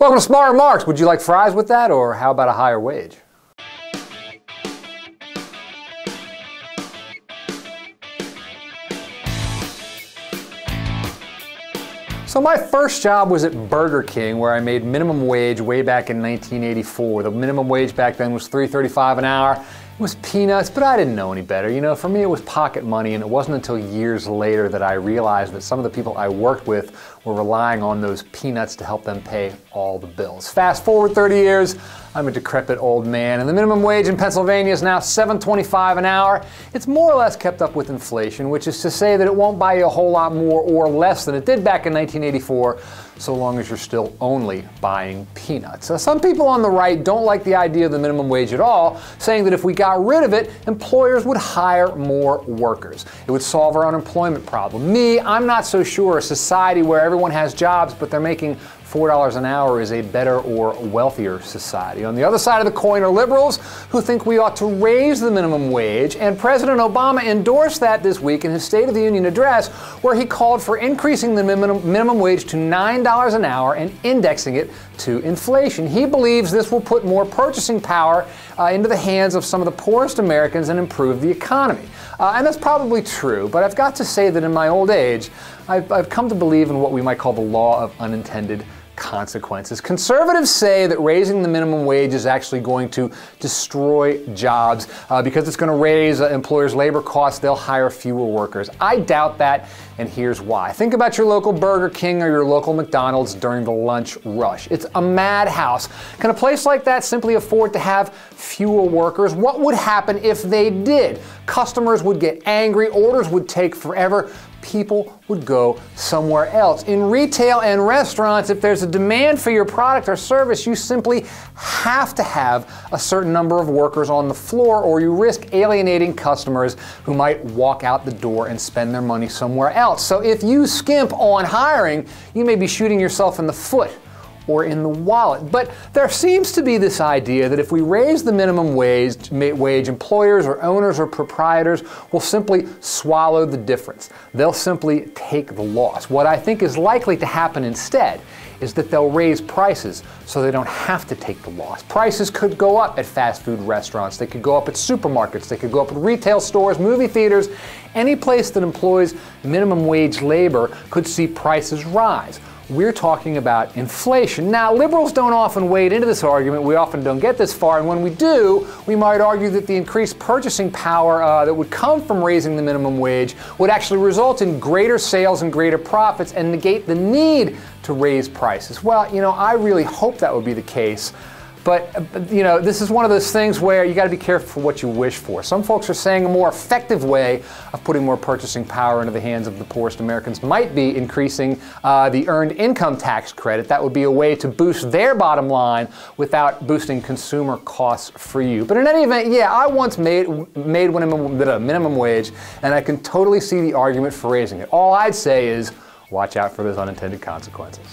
Welcome to Smart Remarks. Would you like fries with that, or how about a higher wage? So my first job was at Burger King, where I made minimum wage way back in 1984. The minimum wage back then was $3.35 an hour. It was peanuts, but I didn't know any better. You know, for me it was pocket money, and it wasn't until years later that I realized that some of the people I worked with were relying on those peanuts to help them pay all the bills. Fast forward 30 years, I'm a decrepit old man, and the minimum wage in Pennsylvania is now $7.25 an hour. It's more or less kept up with inflation, which is to say that it won't buy you a whole lot more or less than it did back in 1984, so long as you're still only buying peanuts. Some people on the right don't like the idea of the minimum wage at all, saying that if we got rid of it, employers would hire more workers. It would solve our unemployment problem. Me, I'm not so sure. A society where everyone has jobs but they're making $4 an hour is a better or wealthier society. On the other side of the coin are liberals who think we ought to raise the minimum wage, and President Obama endorsed that this week in his State of the Union address, where he called for increasing the minimum wage to $9 an hour and indexing it to inflation. He believes this will put more purchasing power into the hands of some of the poorest Americans and improve the economy. And that's probably true, but I've got to say that in my old age, I've come to believe in what we might call the law of unintended consequences. Conservatives say that raising the minimum wage is actually going to destroy jobs because it's going to raise employers' labor costs. They'll hire fewer workers. I doubt that, and here's why. Think about your local Burger King or your local McDonald's during the lunch rush. It's a madhouse. Can a place like that simply afford to have fewer workers? What would happen if they did? Customers would get angry, orders would take forever, people would go somewhere else. In retail and restaurants, if there's a demand for your product or service, you simply have to have a certain number of workers on the floor, or you risk alienating customers who might walk out the door and spend their money somewhere else. So if you skimp on hiring, you may be shooting yourself in the foot or in the wallet. But there seems to be this idea that if we raise the minimum wage, employers or owners or proprietors will simply swallow the difference. They'll simply take the loss. What I think is likely to happen instead is that they'll raise prices so they don't have to take the loss. Prices could go up at fast food restaurants, they could go up at supermarkets, they could go up at retail stores, movie theaters. Any place that employs minimum wage labor could see prices rise. We're talking about inflation. Now, liberals don't often wade into this argument. We often don't get this far, and when we do, we might argue that the increased purchasing power that would come from raising the minimum wage would actually result in greater sales and greater profits and negate the need to raise prices. Well, you know, I really hope that would be the case. But, you know, this is one of those things where you got to be careful for what you wish for. Some folks are saying a more effective way of putting more purchasing power into the hands of the poorest Americans might be increasing the earned income tax credit. That would be a way to boost their bottom line without boosting consumer costs for you. But in any event, yeah, I once made minimum wage, and I can totally see the argument for raising it. All I'd say is watch out for those unintended consequences.